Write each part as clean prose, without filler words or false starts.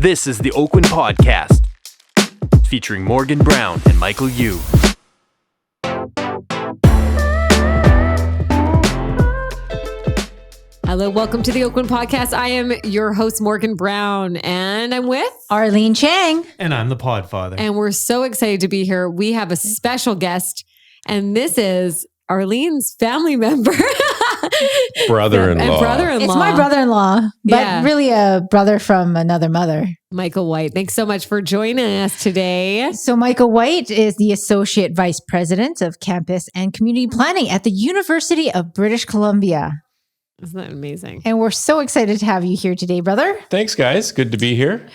This is the Oakwyn Podcast, featuring Morgan Browne and Michael Yu. Hello, welcome to the Oakwyn Podcast. I am your host, Morgan Browne, and I'm with Arlene Chiang. And I'm the Podfather. And we're so excited to be here. We have a special guest, and this is Arlene's family member. Brother-in-law. And brother-in-law. It's my brother-in-law, but really a brother from another mother. Michael White. Thanks so much for joining us today. So Michael White is the Associate Vice President of Campus and Community Planning at the University of British Columbia. Isn't that amazing? And we're so excited to have you here today, brother. Thanks, guys. Good to be here.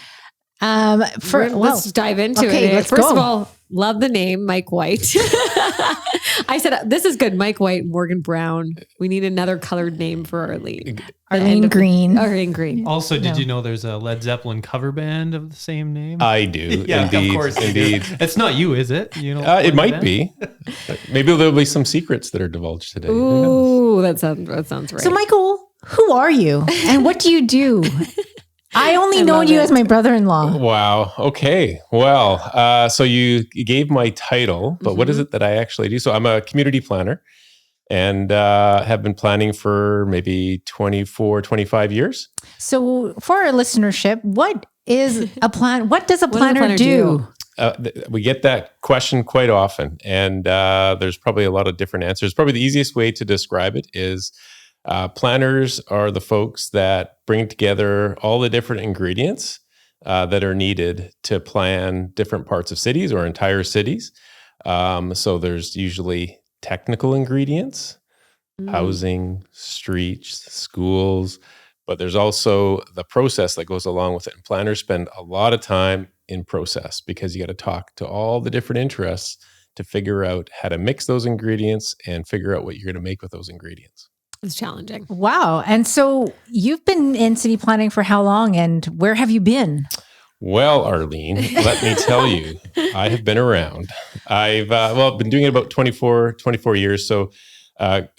Let's dive into it. First of all, love the name Mike White. I said, this is good. Mike White, Morgan Browne. We need another colored name for Arlene. Arlene Green. Arlene Green. Also, did you know there's a Led Zeppelin cover band of the same name? I do. Yeah, indeed, of course. Indeed. It's not you, is it? You know, it might be. Maybe there'll be some secrets that are divulged today. Ooh, that sounds right. So Michael, who are you and what do you do? I only know you as my brother-in-law. Wow. Okay. Well, so you gave my title, but what is it that I actually do? So I'm a community planner and have been planning for maybe 24, 25 years. So for our listenership, what is a plan? What does a planner do? We get that question quite often, and there's probably a lot of different answers. Probably the easiest way to describe it is planners are the folks that bring together all the different ingredients that are needed to plan different parts of cities or entire cities. So there's usually technical ingredients, housing, streets, schools, but there's also the process that goes along with it. And planners spend a lot of time in process because you got to talk to all the different interests to figure out how to mix those ingredients and figure out what you're going to make with those ingredients. It's challenging. Wow. And so you've been in city planning for how long and where have you been? Well, Arlene, let me tell you, I have been around. I've been doing it about 24 years. So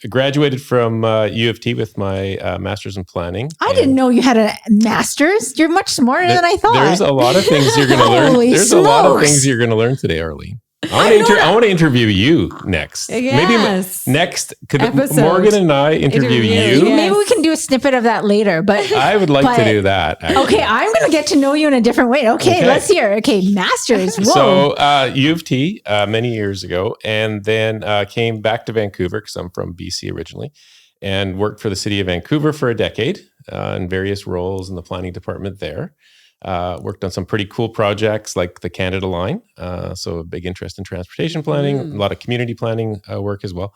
graduated from U of T with my master's in planning. I didn't know you had a master's. You're much smarter than I thought. There's a lot of things you're going to learn. There's a lot of things you're going to learn today, Arlene. I want to interview you next. Yes. Maybe next. Could Morgan and I interview you? Yes. Maybe we can do a snippet of that later. But I would like to do that. Actually. Okay, I'm going to get to know you in a different way. Okay, let's hear. Okay, masters. Whoa. So U of T many years ago, and then came back to Vancouver because I'm from BC originally, and worked for the city of Vancouver for a decade in various roles in the planning department there. Worked on some pretty cool projects like the Canada Line. So a big interest in transportation planning, a lot of community planning work as well.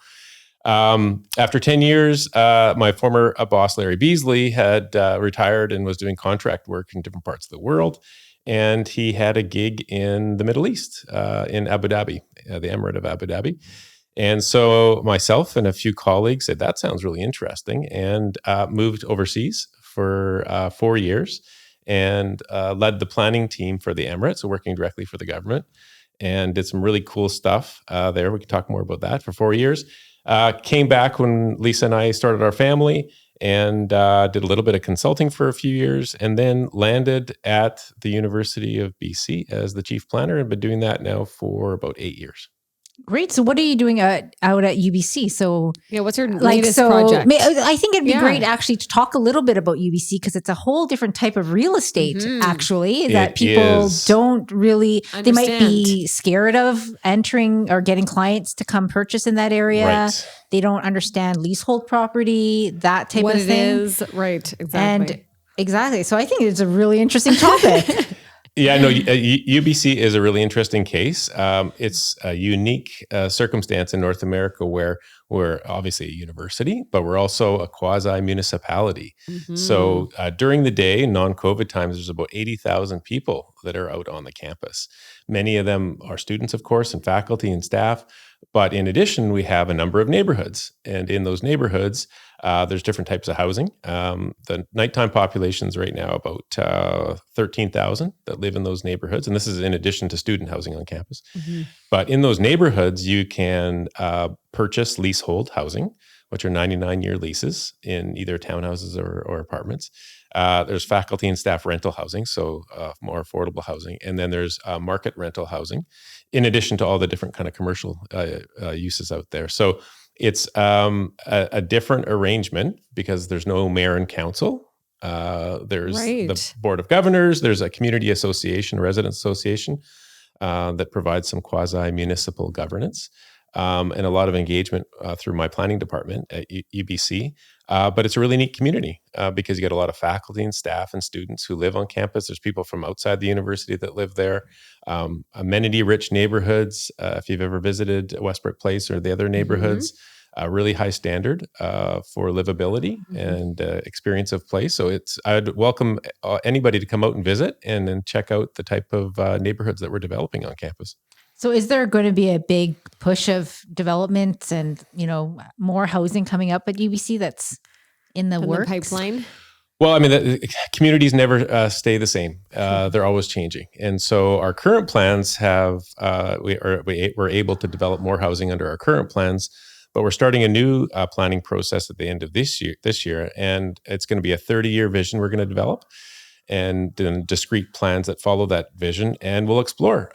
After 10 years, my former boss, Larry Beasley, had retired and was doing contract work in different parts of the world. And he had a gig in the Middle East, in Abu Dhabi, the Emirate of Abu Dhabi. And so myself and a few colleagues said, that sounds really interesting, and moved overseas for 4 years. And led the planning team for the Emirates, so working directly for the government, and did some really cool stuff there. We can talk more about that for 4 years. Came back when Lisa and I started our family and did a little bit of consulting for a few years, and then landed at the University of BC as the chief planner, and been doing that now for about 8 years. Great. So what are you doing out at UBC? So what's your latest project? I think it'd be great actually to talk a little bit about UBC because it's a whole different type of real estate actually that people don't really, they might be scared of entering or getting clients to come purchase in that area. Right. They don't understand leasehold property, that type of thing. What it is. Right. Exactly. Exactly. So I think it's a really interesting topic. Yeah, no, UBC is a really interesting case. It's a unique circumstance in North America where we're obviously a university, but we're also a quasi-municipality. So during the day, non-COVID times, there's about 80,000 people that are out on the campus. Many of them are students, of course, and faculty and staff. But in addition, we have a number of neighborhoods. And in those neighborhoods, there's different types of housing. The nighttime population's right now about 13,000 that live in those neighborhoods. And this is in addition to student housing on campus. But in those neighborhoods, you can purchase leasehold housing, which are 99-year leases in either townhouses or apartments. There's faculty and staff rental housing, so more affordable housing. And then there's market rental housing, in addition to all the different kind of commercial uses out there. So it's a different arrangement because there's no mayor and council. There's the Board of Governors. There's a community association, residents association, that provides some quasi-municipal governance. And a lot of engagement through my planning department at UBC. But it's a really neat community because you get a lot of faculty and staff and students who live on campus. There's people from outside the university that live there. Amenity-rich neighborhoods. If you've ever visited Westbrook Place or the other neighborhoods, really high standard for livability and experience of place. So I'd welcome anybody to come out and visit and then check out the type of neighborhoods that we're developing on campus. So is there going to be a big push of development and, more housing coming up at UBC that's in the works? The pipeline? Well, I mean, the communities never stay the same. They're always changing. And so our current plans we're able to develop more housing under our current plans, but we're starting a new planning process at the end of this year. And it's going to be a 30-year vision we're going to develop, and then discrete plans that follow that vision. And we'll explore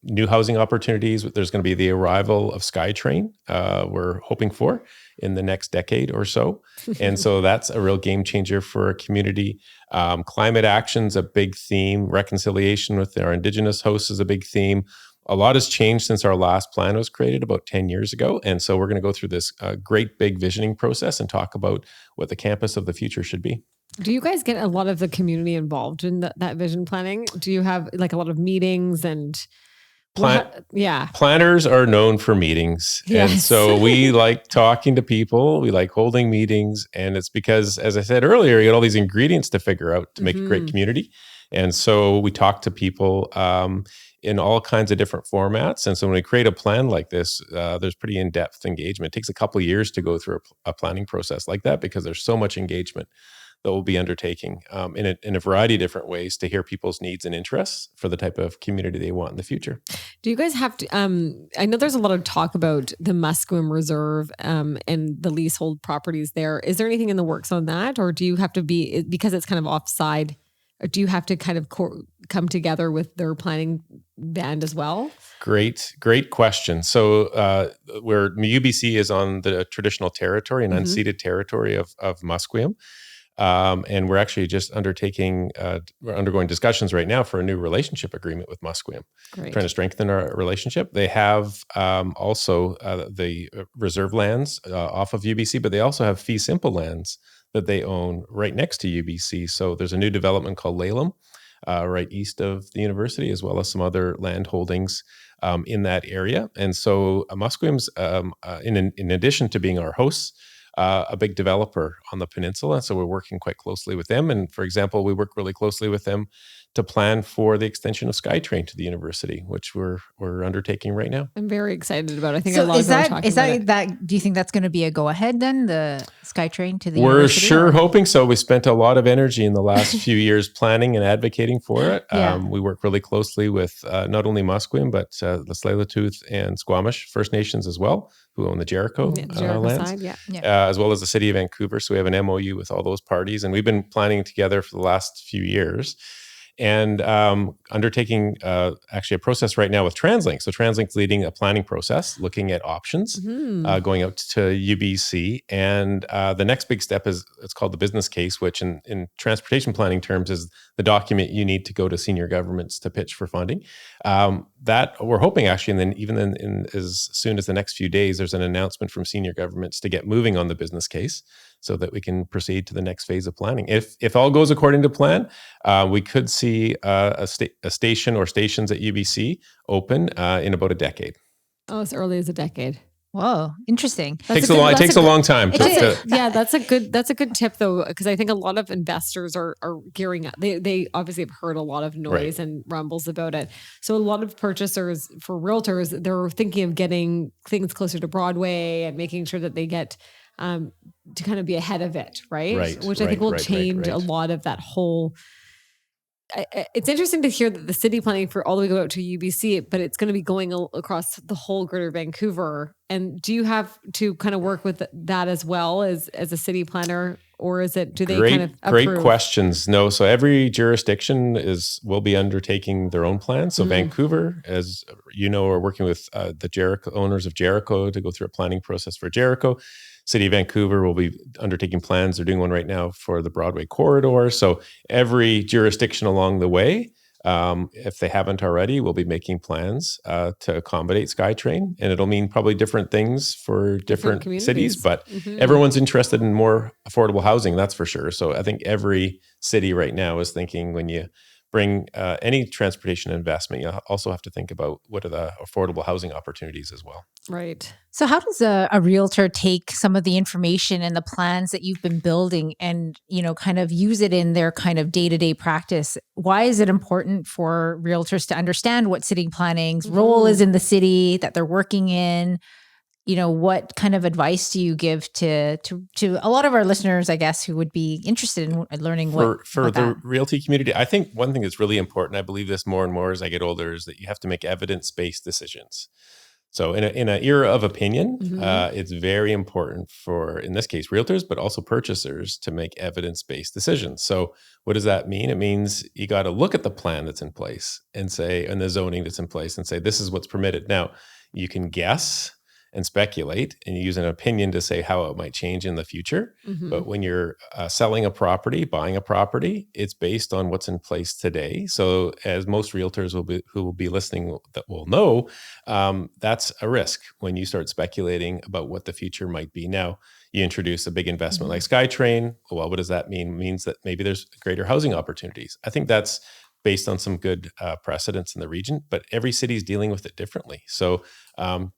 new housing opportunities. There's going to be the arrival of SkyTrain, we're hoping for in the next decade or so. And so that's a real game changer for a community. Climate action's a big theme. Reconciliation with our Indigenous hosts is a big theme. A lot has changed since our last plan was created about 10 years ago. And so we're going to go through this great big visioning process and talk about what the campus of the future should be. Do you guys get a lot of the community involved in that vision planning? Do you have like a lot of meetings and planners are known for meetings. Yes. And so we like talking to people. We like holding meetings. And it's because, as I said earlier, you get all these ingredients to figure out to make a great community. And so we talk to people in all kinds of different formats. And so when we create a plan like this, there's pretty in-depth engagement. It takes a couple of years to go through a planning process like that because there's so much engagement that we'll be undertaking in a variety of different ways to hear people's needs and interests for the type of community they want in the future. Do you guys have to, I know there's a lot of talk about the Musqueam Reserve and the leasehold properties there. Is there anything in the works on that? Or do you have to be, because it's kind of offside, or do you have to kind of come together with their planning band as well? Great question. So where UBC is on the traditional territory and unceded territory of Musqueam. And we're actually just we're undergoing discussions right now for a new relationship agreement with Musqueam, trying to strengthen our relationship. They have also the reserve lands off of UBC, but they also have fee simple lands that they own right next to UBC. So there's a new development called Laleham right east of the university, as well as some other land holdings in that area. And so Musqueam's, in addition to being our hosts, a big developer on the peninsula. So we're working quite closely with them. And for example, we work really closely with them to plan for the extension of SkyTrain to the university, which we're undertaking right now. I'm very excited about it. I think so a lot of people are talking about it. Do you think that's going to be a go ahead then, the SkyTrain to the We're university? We're sure hoping so. We spent a lot of energy in the last few years planning and advocating for it. We work really closely with not only Musqueam, but the Tsleil-Waututh and Squamish First Nations as well, who own the Jericho lands, side, as well as the city of Vancouver. So we have an MOU with all those parties, and we've been planning together for the last few years. And undertaking actually a process right now with TransLink. So TransLink's leading a planning process, looking at options, going out to UBC. And the next big step it's called the business case, which in transportation planning terms is the document you need to go to senior governments to pitch for funding. That we're hoping actually, and then even in as soon as the next few days, there's an announcement from senior governments to get moving on the business case, so that we can proceed to the next phase of planning. If all goes according to plan, we could see a station or stations at UBC open in about a decade. Oh, as early as a decade. Whoa, interesting. It takes a long time. That's a good tip though, because I think a lot of investors are gearing up. They obviously have heard a lot of noise and rumbles about it. So a lot of purchasers, for realtors, they're thinking of getting things closer to Broadway and making sure that they get to kind of be ahead of it, right? Which I think will change a lot of that whole it's interesting to hear that the city planning for all the way go out to UBC, but it's going to be going across the whole greater Vancouver. And do you have to kind of work with that as well as a city planner, or is it, do they kind of approve? Great questions. No. So every jurisdiction will be undertaking their own plan. So Vancouver, as you know, are working with the Jericho owners of Jericho to go through a planning process for Jericho. City of Vancouver will be undertaking plans. They're doing one right now for the Broadway corridor. So every jurisdiction along the way, if they haven't already, will be making plans to accommodate SkyTrain. And it'll mean probably different things for different cities, but everyone's interested in more affordable housing, that's for sure. So I think every city right now is thinking, when you bring any transportation investment, you also have to think about what are the affordable housing opportunities as well. Right. So how does a realtor take some of the information and the plans that you've been building and, kind of use it in their kind of day-to-day practice? Why is it important for realtors to understand what city planning's role is in the city that they're working in? What kind of advice do you give to a lot of our listeners, I guess, who would be interested in learning for the realty community? I think one thing that's really important, I believe this more and more as I get older, is that you have to make evidence-based decisions. So in an era of opinion, it's very important for, in this case, realtors, but also purchasers to make evidence-based decisions. So what does that mean? It means you got to look at the plan that's in place and the zoning that's in place and say, this is what's permitted. Now, you can guess and speculate and use an opinion to say how it might change in the future. But when you're selling a property, buying a property, it's based on what's in place today. So as most realtors who will be listening that will know, that's a risk when you start speculating about what the future might be. Now, you introduce a big investment like SkyTrain. Well, what does that mean? It means that maybe there's greater housing opportunities. I think that's based on some good precedents in the region, but every city is dealing with it differently. So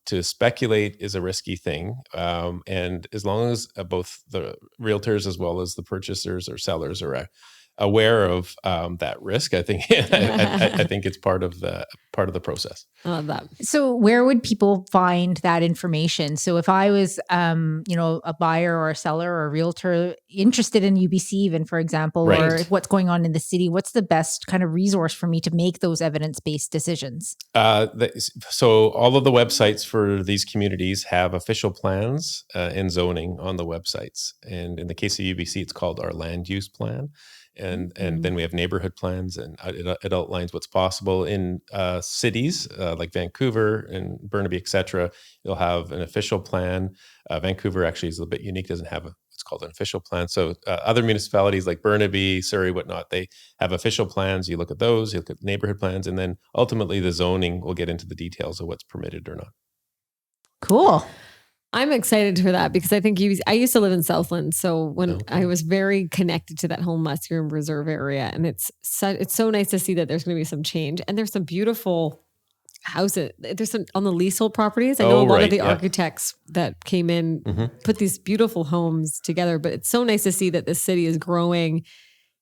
to speculate is a risky thing. And as long as both the realtors as well as the purchasers or sellers are aware of that risk, I think I think it's part of the process. I love that. So where would people find that information? So if I was a buyer or a seller or a realtor interested in UBC even, for example, or what's going on in the city, what's the best kind of resource for me to make those evidence-based decisions? So all of the websites for these communities have official plans and zoning on the websites. And in the case of UBC, it's called our land use plan. And then we have neighborhood plans, and it outlines what's possible in cities like Vancouver and Burnaby, et cetera. You'll have an official plan. Vancouver actually is a little bit unique, doesn't have what's called an official plan. So other municipalities like Burnaby, Surrey, whatnot, they have official plans. You look at those, you look at neighborhood plans, and then ultimately the zoning will get into the details of what's permitted or not. Cool. I'm excited for that because I think I used to live in Southland. So when I was very connected to that whole Muskroom Reserve area, and it's so nice to see that there's going to be some change, and there's some beautiful houses. There's some on the leasehold properties. I know a lot of the architects that came in put these beautiful homes together, but it's so nice to see that this city is growing.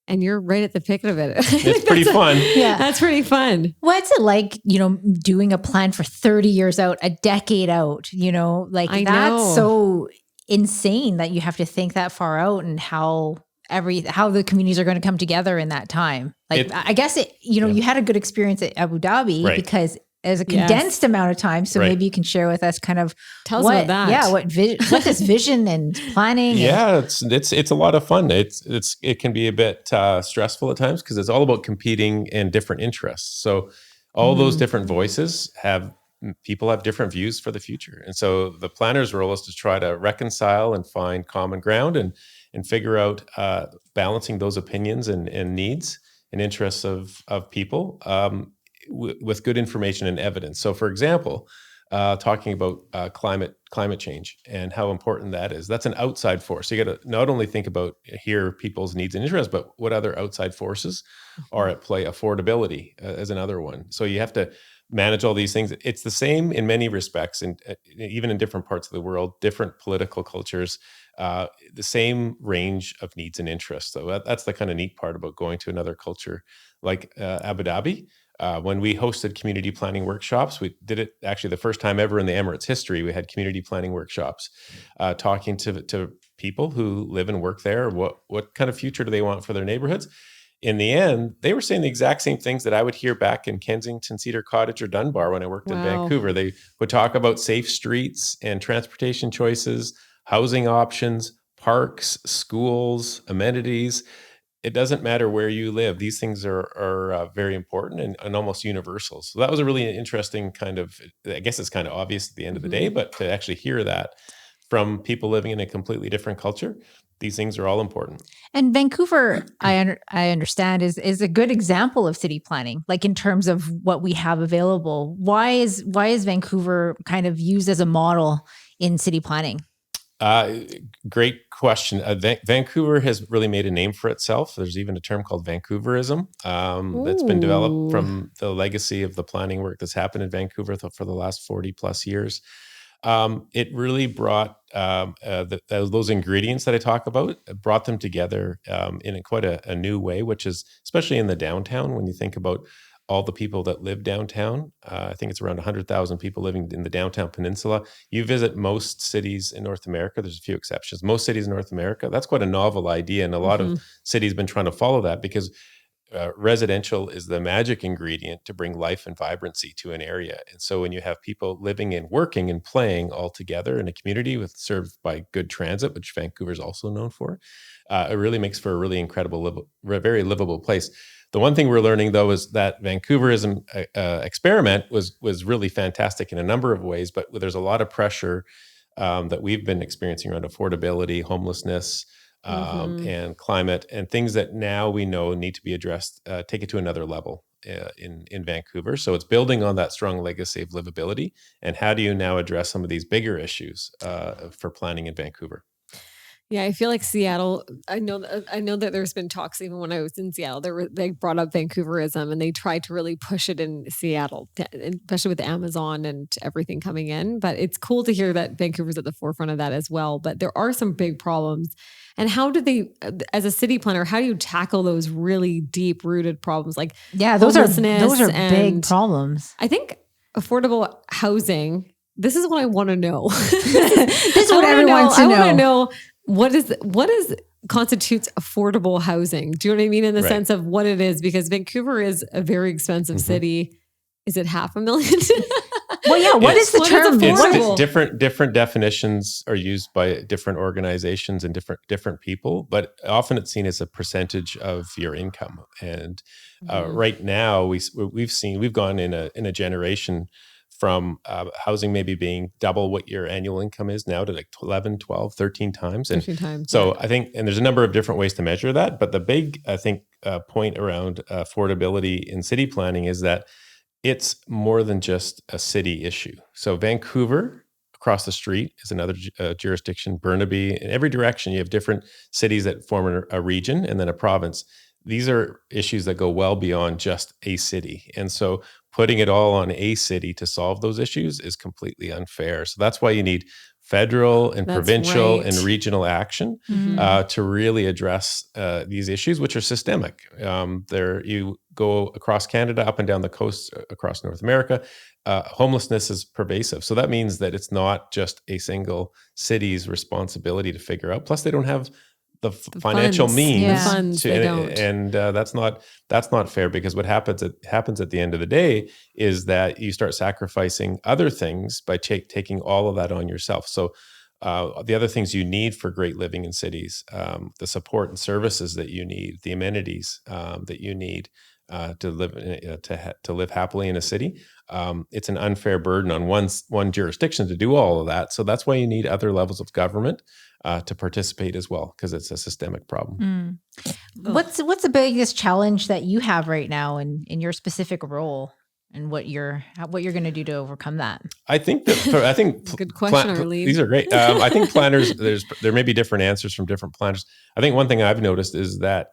And you're right at the pick of it. It's pretty fun. Yeah. That's pretty fun. What's it like, doing a plan for 30 years out, a decade out, that's so insane that you have to think that far out and how the communities are going to come together in that time. I guess you had a good experience at Abu Dhabi because as a condensed amount of time. So maybe you can share with us kind of tell us about that. Yeah. What this vision and planning. Yeah. It's a lot of fun. It can be a bit stressful at times because it's all about competing in different interests. So all those different voices people have different views for the future. And so the planner's role is to try to reconcile and find common ground and figure out balancing those opinions and needs and interests of people with good information and evidence. So for example, talking about climate change and how important that is. That's an outside force. So you got to not only think about people's needs and interests, but what other outside forces are at play. Affordability as another one. So you have to manage all these things. It's the same in many respects, and even in different parts of the world, different political cultures, the same range of needs and interests. So that's the kind of neat part about going to another culture like Abu Dhabi. When we hosted community planning workshops, we did it actually the first time ever in the Emirates history. We had community planning workshops, talking to people who live and work there. What kind of future do they want for their neighborhoods? in the end, they were saying the exact same things that I would hear back in Kensington, Cedar Cottage, or Dunbar when I worked in Vancouver. They would talk about safe streets and transportation choices, housing options, parks, schools, amenities. It doesn't matter where you live. These things are very important and almost universal. So that was a really interesting kind of, I guess it's kind of obvious at the end of the day, but to actually hear that from people living in a completely different culture, these things are all important. And Vancouver, I understand, is a good example of city planning, like in terms of what we have available. Why is Vancouver kind of used as a model in city planning? Great question. Vancouver has really made a name for itself. There's even a term called Vancouverism that's been developed from the legacy of the planning work that's happened in Vancouver for the last 40 plus years. It really brought those ingredients that I talk about, brought them together in quite a new way, which is especially in the downtown. When you think about all the people that live downtown, I think it's around 100,000 people living in the downtown peninsula. You visit most cities in North America, there's a few exceptions. Most cities in North America, that's quite a novel idea. And a lot of cities have been trying to follow that because residential is the magic ingredient to bring life and vibrancy to an area. And so when you have people living and working and playing all together in a community served by good transit, which Vancouver is also known for, it really makes for a really incredible, very livable place. The one thing we're learning, though, is that Vancouverism experiment was really fantastic in a number of ways, but there's a lot of pressure that we've been experiencing around affordability, homelessness, and climate, and things that now we know need to be addressed, take it to another level in Vancouver. So it's building on that strong legacy of livability. And how do you now address some of these bigger issues for planning in Vancouver? Yeah, I feel like Seattle, I know that there's been talks even when I was in Seattle, they brought up Vancouverism and they tried to really push it in Seattle, especially with Amazon and everything coming in. But it's cool to hear that Vancouver's at the forefront of that as well. But there are some big problems. And how do they, as a city planner, how do you tackle those really deep rooted problems? Like those are big problems. I think affordable housing, this is what I want to know. This is what everyone wants to know. I want to know what is constitutes affordable housing? Do you know what I mean? In the sense of what it is, because Vancouver is a very expensive city. Is it $500,000? Well, yeah. What is the term? Different definitions are used by different organizations and different people, but often it's seen as a percentage of your income. And right now, we've gone in a generation from housing maybe being double what your annual income is now to like 11, 12, 13 times. And 13 times, so I think, and there's a number of different ways to measure that, but the big, I think, point around affordability in city planning is that it's more than just a city issue. So Vancouver, across the street, is another jurisdiction. Burnaby, in every direction, you have different cities that form a region and then a province. These are issues that go well beyond just a city. And so putting it all on a city to solve those issues is completely unfair. So that's why you need federal and provincial and regional action to really address these issues, which are systemic. You go across Canada, up and down the coast, across North America, homelessness is pervasive. So that means that it's not just a single city's responsibility to figure out. Plus, they don't have the financial means to, and that's not fair, because what happens at the end of the day is that you start sacrificing other things by taking all of that on yourself. So the other things you need for great living in cities, the support and services that you need, the amenities that you need to live happily in a city, it's an unfair burden on one jurisdiction to do all of that. So that's why you need other levels of government to participate as well, because it's a systemic problem. What's the biggest challenge that you have right now in your specific role, and what you're going to do to overcome that? I think good question, Arlene. These are great. I think planners, there may be different answers from different planners. I think one thing I've noticed is that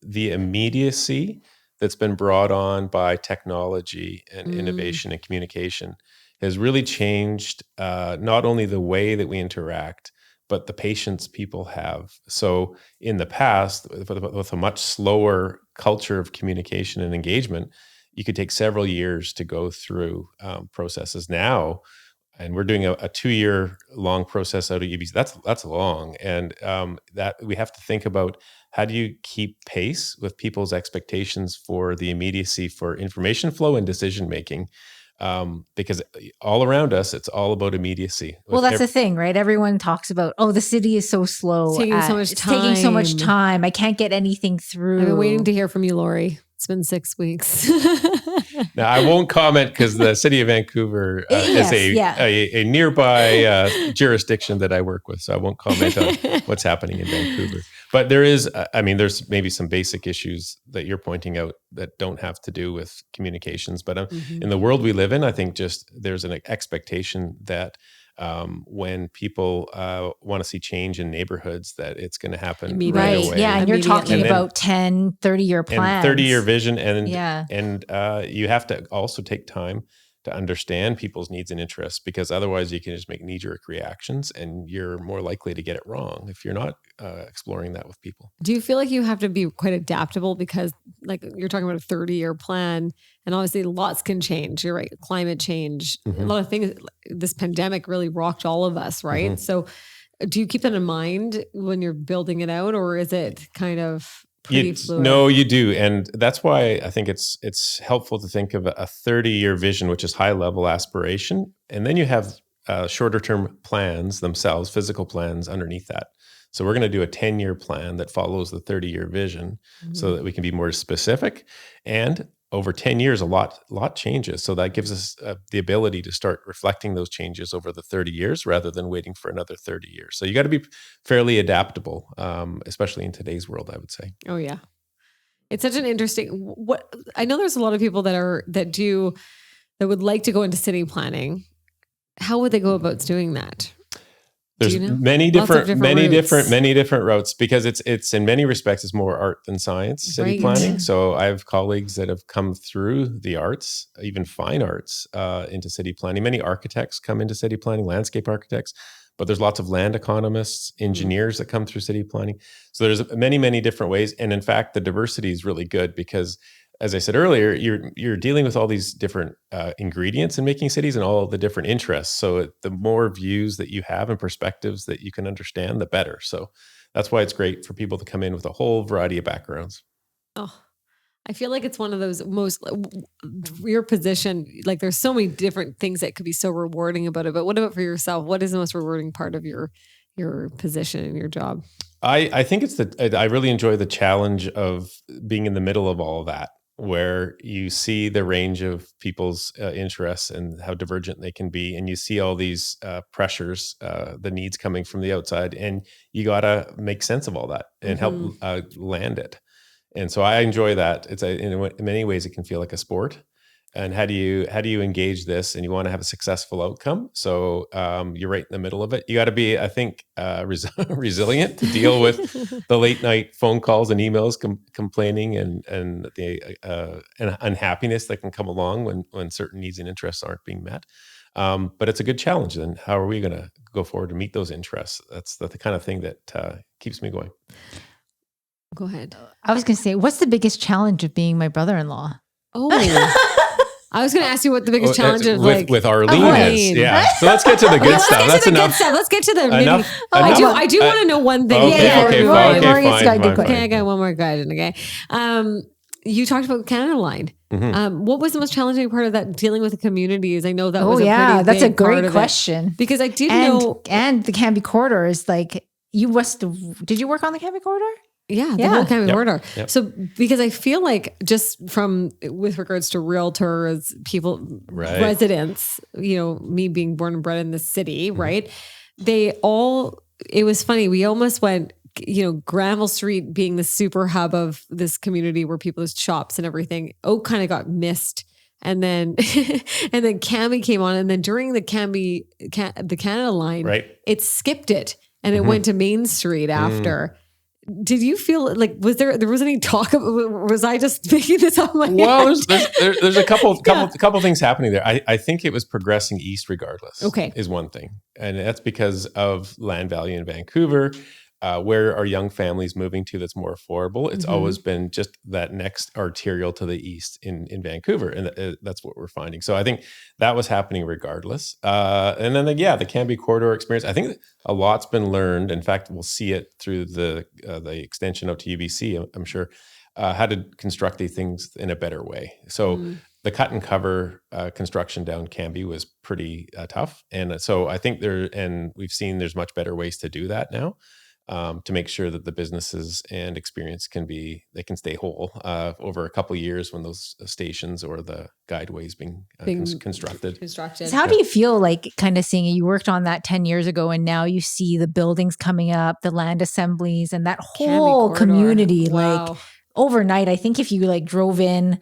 the immediacy that's been brought on by technology and innovation and communication has really changed not only the way that we interact, but the patience people have. So in the past, with a much slower culture of communication and engagement, you could take several years to go through processes. Now, and we're doing a 2-year long process out of EBC. That's long, and that we have to think about how do you keep pace with people's expectations for the immediacy for information flow and decision making? Because all around us, it's all about immediacy. Well, that's the thing, right? Everyone talks about, the city is so slow. It's taking so much time. I can't get anything through. I've been waiting to hear from you, Lori. It's been 6 weeks. Now, I won't comment because the city of Vancouver is a nearby jurisdiction that I work with. So I won't comment on what's happening in Vancouver. But there is, there's maybe some basic issues that you're pointing out that don't have to do with communications. But in the world we live in, I think just there's an expectation that when people want to see change in neighborhoods, that it's going to happen right away. Yeah, and you're talking about 10, 30-year plans. And 30-year vision. And you have to also take time to understand people's needs and interests, because otherwise you can just make knee-jerk reactions and you're more likely to get it wrong if you're not exploring that with people. Do you feel like you have to be quite adaptable, because like you're talking about a 30-year plan and obviously lots can change. You're right. Climate change, a lot of things. This pandemic really rocked all of us, right? So do you keep that in mind when you're building it out, or is it kind of pretty fluid? No, you do. And that's why I think it's helpful to think of a 30-year vision, which is high level aspiration. And then you have shorter term plans themselves, physical plans underneath that. So we're going to do a 10-year plan that follows the 30-year vision so that we can be more specific. And over 10 years, a lot changes. So that gives us the ability to start reflecting those changes over the 30 years rather than waiting for another 30 years. So you got to be fairly adaptable, especially in today's world, I would say. Oh, yeah. It's such an interesting, I know there's a lot of people that would like to go into city planning. How would they go about doing that? There's many different routes, because it's in many respects it's more art than science, city planning. So I have colleagues that have come through the arts, even fine arts, into city planning. Many architects come into city planning, landscape architects, but there's lots of land economists, engineers that come through city planning. So there's many different ways. And in fact, the diversity is really good because, as I said earlier, you're dealing with all these different ingredients in making cities and all the different interests. So the more views that you have and perspectives that you can understand, the better. So that's why it's great for people to come in with a whole variety of backgrounds. Oh, I feel like it's one of those your position, like there's so many different things that could be so rewarding about it. But what about for yourself? What is the most rewarding part of your position and your job? I think I really enjoy the challenge of being in the middle of all of that, where you see the range of people's interests and how divergent they can be. And you see all these pressures, the needs coming from the outside, and you got to make sense of all that and help land it. And so I enjoy that. In many ways, it can feel like a sport. And how do you engage this? And you want to have a successful outcome. So you're right in the middle of it. You got to be, I think, resilient to deal with the late night phone calls and emails complaining and the unhappiness that can come along when certain needs and interests aren't being met. But it's a good challenge. Then how are we going to go forward to meet those interests? That's the kind of thing that keeps me going. Go ahead. I was going to say, what's the biggest challenge of being my brother-in-law? Oh. I was going to ask you what the biggest challenge is with Arlene is. Yeah. So let's get to the good stuff. Let's get to the maybe. I do want to know one thing. Okay, fine. Okay, I got one more question. Okay. You talked about Canada Line. What was the most challenging part of that, dealing with the communities? I know that was that's a great question. Because I did know. And the Cambie Corridor is like, did you work on the Cambie Corridor? Yeah, the whole Cambie Corridor. Yep. So, because I feel like just with regards to realtors, people, residents, me being born and bred in the city, right? It was funny. We almost went, Granville Street being the super hub of this community where people's shops and everything, kind of got missed. And then, Cambie came on, and then during the the Canada Line, it skipped it and it went to Main Street after. Did you feel like, there was any talk of, was I just making this up? Well, there's a couple things happening there. I think it was progressing east regardless. Okay. Is one thing. And that's because of land value in Vancouver. where are young families moving to that's more affordable? It's always been just that next arterial to the east in Vancouver. And that's what we're finding. So I think that was happening regardless. And then, the Cambie corridor experience, I think a lot's been learned. In fact, we'll see it through the extension of to UBC, I'm sure, how to construct these things in a better way. So the cut and cover construction down Cambie was pretty tough. And so I think we've seen there's much better ways to do that now. To make sure that the businesses and experience can stay whole over a couple of years when those stations or the guideways being constructed. So how do you feel like kind of seeing you worked on that 10 years ago and now you see the buildings coming up, the land assemblies and that whole community like overnight? I think if you like drove in,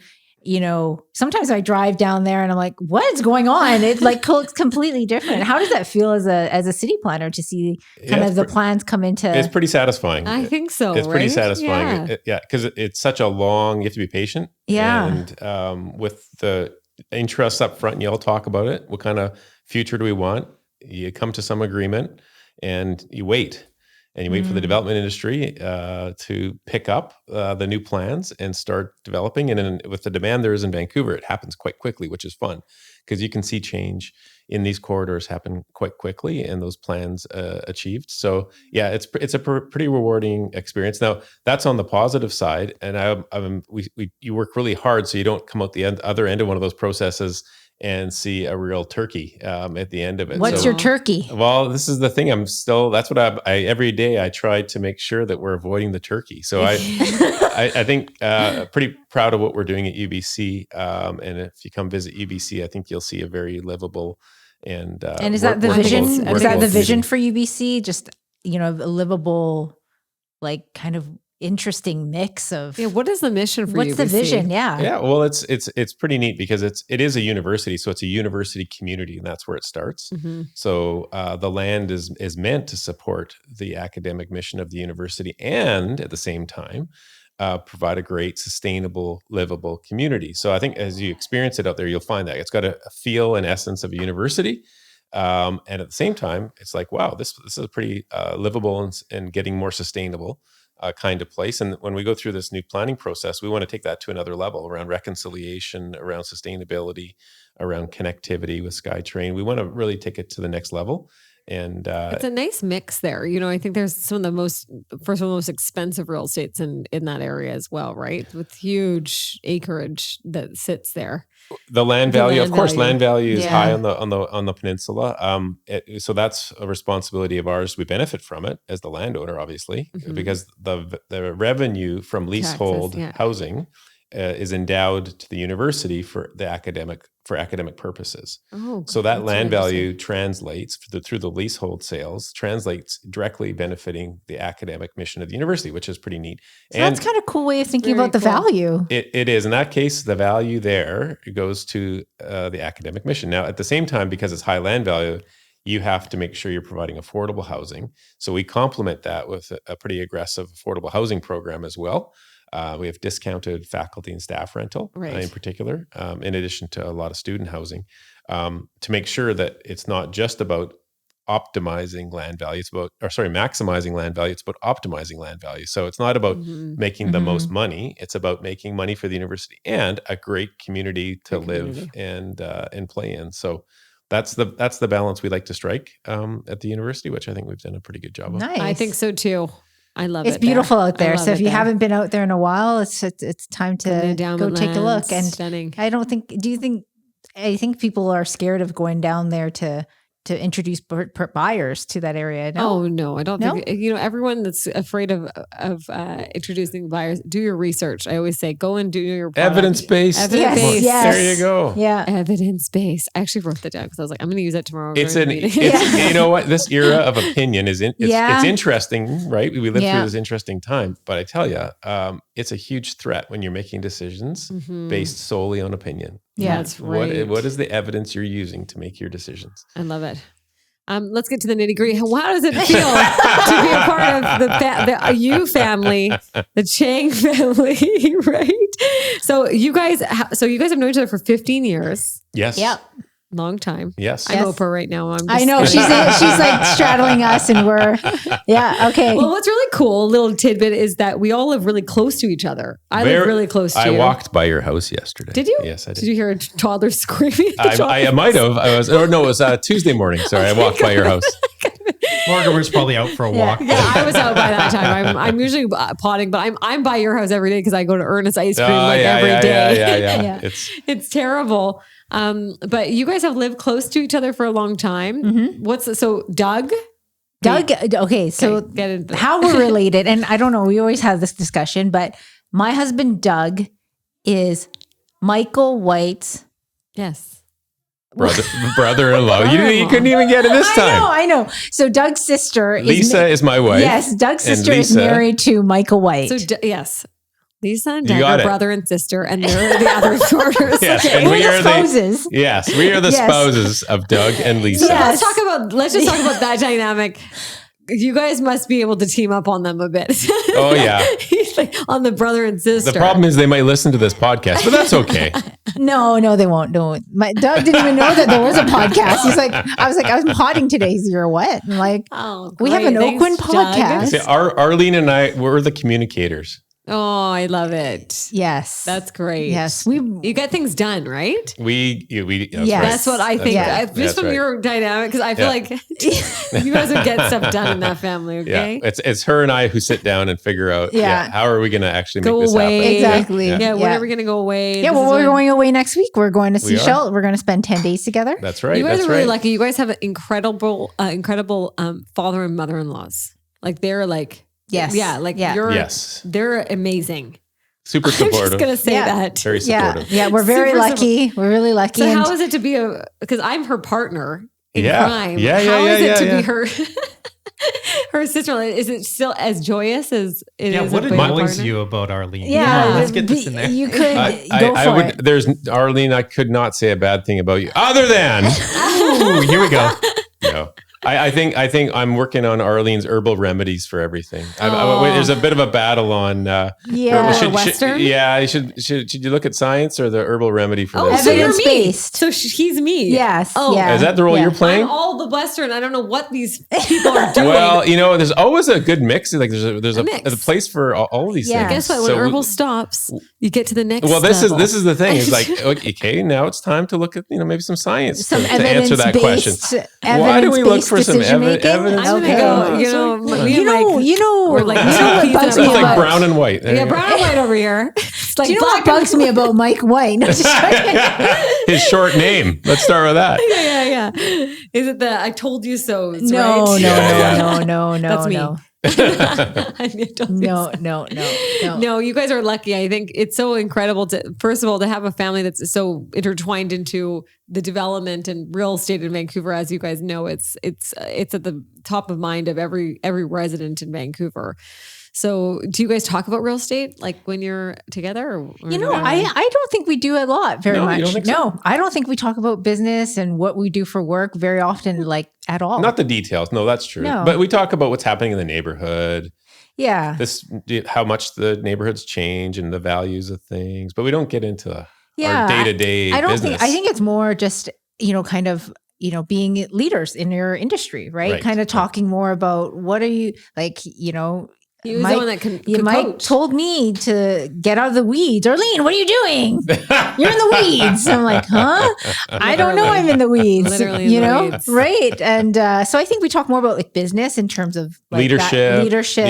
sometimes I drive down there and I'm like, what is going on? It like looks completely different. How does that feel as a city planner to see kind of the plans come into? It's pretty satisfying. I think so. It's pretty satisfying. Yeah. Because it's such a long, you have to be patient. Yeah. And with the interests up front, and you all talk about it. What kind of future do we want? You come to some agreement and you wait. And you wait for the development industry to pick up the new plans and start developing. And then with the demand there is in Vancouver, it happens quite quickly, which is fun because you can see change in these corridors happen quite quickly and those plans achieved. So yeah, it's a pretty rewarding experience. Now that's on the positive side, and you work really hard so you don't come out the other end of one of those processes and see a real turkey at the end of it. What's your turkey? Well, this is the thing. That's what I every day I try to make sure that we're avoiding the turkey. So I think pretty proud of what we're doing at UBC. And if you come visit UBC, I think you'll see a very livable and is that the vision? Is that the vision for UBC? Just, a livable, like kind of interesting mix of what is the mission for what's UBC? The vision? Yeah. Well, it's pretty neat because it is a university, so it's a university community, and that's where it starts. So the land is meant to support the academic mission of the university, and at the same time provide a great, sustainable, livable community. So I think as you experience it out there, you'll find that it's got a feel and essence of a university. And at the same time, it's like, wow, this is a pretty livable and getting more sustainable kind of place. And when we go through this new planning process, we want to take that to another level around reconciliation, around sustainability, around connectivity with SkyTrain. We want to really take it to the next level. And it's a nice mix there. I think there's some of the most expensive real estates in that area as well, right? With huge acreage that sits there. The land value, of course, land value is high on the peninsula. So that's a responsibility of ours. We benefit from it as the landowner, obviously, because the revenue from leasehold housing is endowed to the university for academic purposes. So that land value translates through the leasehold sales, translates directly benefiting the academic mission of the university, which is pretty neat. So and that's kind of cool way of thinking about the value. It is. In that case, the value there goes to the academic mission. Now, at the same time, because it's high land value, you have to make sure you're providing affordable housing. So we complement that with a pretty aggressive affordable housing program as well. We have discounted faculty and staff rental in particular, in addition to a lot of student housing, to make sure that it's not just about optimizing land value. Maximizing land value. It's about optimizing land value. So it's not about making the most money. It's about making money for the university and a great community to live and play in. So that's the balance we like to strike at the university, which I think we've done a pretty good job of. Nice. I think so too. I love it. It's beautiful out there. So if you haven't been out there in a while, it's time to go take a look. And stunning. I think people are scared of going down there to introduce buyers to that area. No? Oh no, I don't think, everyone that's afraid of introducing buyers, do your research. I always say, go and do your evidence-based. Evidence-based. Yes. There you go. Yeah. Evidence-based. I actually wrote that down because I was like, I'm going to use it tomorrow. You know what? This era of opinion it's interesting, right? We live through this interesting time, but I tell you, it's a huge threat when you're making decisions based solely on opinion. Yeah, that's right. What is the evidence you're using to make your decisions? I love it. Let's get to the nitty gritty. How does it feel to be a part of the Yu family, the Chiang family, right? So you guys have known each other for 15 years. Yes. Yep. Long time. Yes. I'm Oprah right now. I know she's like straddling us, and we're okay. Well, what's really cool, a little tidbit, is that we all live really close to each other. I live really close to you. I walked by your house yesterday. Did you? Yes, I did. Did you hear a toddler screaming? I might have. It was Tuesday morning. Sorry, I walked by your house. Morgan was probably out for a walk. Yeah, I was out by that time. I'm usually potting, but I'm by your house every day because I go to Ernest Ice Cream every day. Yeah. It's terrible. But you guys have lived close to each other for a long time. Mm-hmm. So Doug? Okay, so get into how we're related, and I don't know, we always have this discussion, but my husband Doug is Michael White's brother-in-law. You couldn't even get it this time. I know. So Doug's sister Lisa is my wife. Yes, Doug's sister is married to Michael White. So yes. Lisa and Doug are brother and sister, and they're the other daughters. Yes, okay. and we are the spouses. Yes, we are the spouses of Doug and Lisa. So let's just talk about that dynamic. You guys must be able to team up on them a bit. Oh yeah, he's like on the brother and sister. The problem is they might listen to this podcast, but that's okay. No, they won't. No, Doug didn't even know that there was a podcast. He's like, I was potting today. He's like, you're what? I'm like, we have an Oakwyn podcast. See, Arlene and I, we're the communicators. Oh, I love it. Yes. That's great. Yes. You get things done, right? We That's what I think. Right. Just from your dynamic, because I feel like you guys would get stuff done in that family, okay? Yeah. It's her and I who sit down and figure out how are we going to actually make this happen. Exactly. Yeah, when are we going to go away? Yeah, we're going away next week. We're going to Seychelles. We're going to spend 10 days together. That's right. You guys are really lucky. You guys have an incredible father and mother-in-laws. Like they're like, they're amazing. Super supportive. I'm just going to say that. Very supportive. Yeah, we're very lucky. We're really lucky. So how is it to be because I'm her partner in crime. Yeah. How is it to be her sister? Is it still as joyous as it is? What annoys you about Arlene? Yeah, let's get this in there. You could go for it. There's Arlene, I could not say a bad thing about you other than here we go. No. I think I'm working on Arlene's herbal remedies for everything. There's a bit of a battle on Western. Should you look at science or the herbal remedy for this? So you're me. So he's me. Yes. Is that the role you're playing? I'm all the Western. I don't know what these people are doing. Well, there's always a good mix. Like there's a place for all of these things. Guess what? When herbal stops, you get to the next. Well, this is the thing. It's like okay, now it's time to look at maybe some science to answer that question. Why do we look for some evidence? I'm gonna go. We're like what bugs me like brown and white. Brown and white over here. It's like do you know what bugs me about Mike White? His short name. Let's start with that. Yeah. Is it the I told you so? No. That's me. No, you guys are lucky. I think it's so incredible to, first of all, to have a family that's so intertwined into the development and real estate in Vancouver. As you guys know, it's at the top of mind of every resident in Vancouver. So do you guys talk about real estate like when you're together? Or I don't think we do a lot very much. You don't think so? No, I don't think we talk about business and what we do for work very often, like at all. Not the details. No, that's true. No. But we talk about what's happening in the neighborhood. Yeah. How much the neighborhoods change and the values of things. But we don't get into our day-to-day business. I think it's more just, kind of, being leaders in your industry, right? Kind of talking more about what are you like, he was the one that can Mike coach. Told me to get out of the weeds. Arlene, what are you doing? You're in the weeds. I'm like, huh? I don't know. I'm in the weeds. Literally in the weeds. Right? And so I think we talk more about like business in terms of like leadership,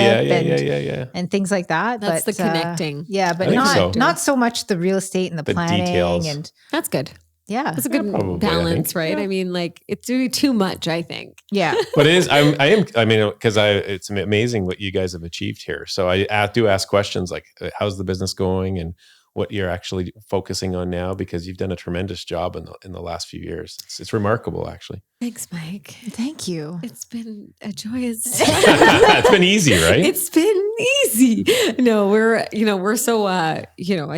and things like that. That's the connecting. But not so much the real estate and the planning details. And that's good. Yeah, that's a good balance, right? Yeah. I mean, like it's really too much, I think. Yeah, but it is. It's amazing what you guys have achieved here. So I do ask questions like, "How's the business going?" and what you're actually focusing on now, because you've done a tremendous job in the last few years. It's remarkable, actually. Thanks, Mike. Thank you. It's been a joyous. It's been easy, right? It's been easy. No, we're so, I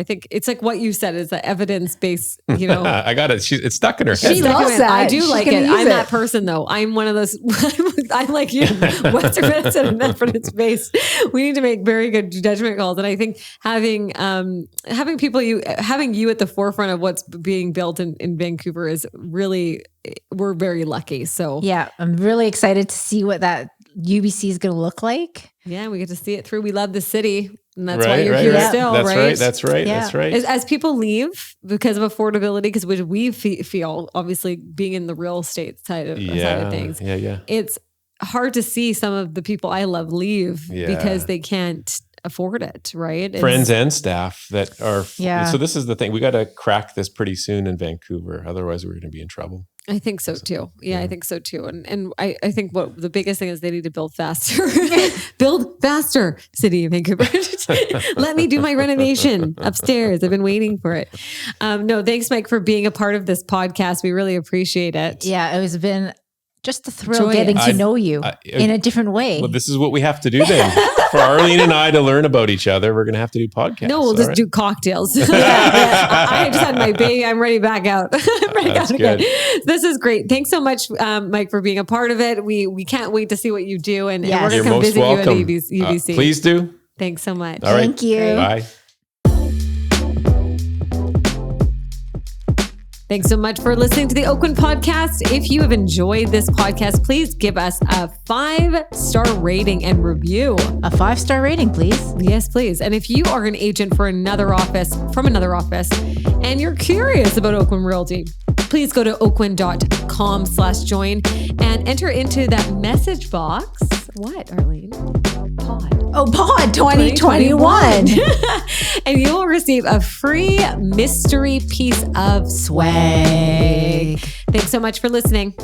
think it's like what you said is the evidence-based, I got it. It's stuck in her head. She loves that. I do She's like gonna it. use I'm it. that person though. I'm one of those, I'm like you, Western medicine and evidence-based. We need to make very good judgment calls. And I think having you at the forefront of what's being built in Vancouver is really, we're very lucky. So yeah, I'm really excited to see what that UBC is going to look like. yeah, we get to see it through. We love the city. And that's why you're here still, that's right? That's right. Yeah. That's right. As people leave because of affordability, because we feel, obviously being in the real estate side of things, it's hard to see some of the people I love leave because they can't afford it, right? Friends and staff that are. Yeah. So this is the thing. We got to crack this pretty soon in Vancouver. Otherwise, we're going to be in trouble. I think so too. Yeah, I think so too. And I think what the biggest thing is they need to build faster. Build faster, City of Vancouver. Let me do my renovation upstairs. I've been waiting for it. No, thanks, Mike, for being a part of this podcast. We really appreciate it. Yeah, it has been just a thrill getting to know you in a different way. Well, this is what we have to do then. For Arlene and I to learn about each other, we're going to have to do podcasts. No, we'll just do cocktails. I just had my baby. I'm ready back out. I'm ready out again. This is great. Thanks so much, Mike, for being a part of it. We can't wait to see what you do. And we're going to come visit welcome. You at UBC. Please do. Thanks so much. All right. Thank you. Bye. Thanks so much for listening to the Oakwyn podcast. If you have enjoyed this podcast, please give us a 5-star rating and review. A 5-star rating, please. Yes, please. And if you are an agent from another office, and you're curious about Oakwyn Realty, please go to oakwyn.com/join and enter into that message box. What, Arlene? Pod. Oh, Pod 2021. And you will receive a free mystery piece of swag. Thanks so much for listening.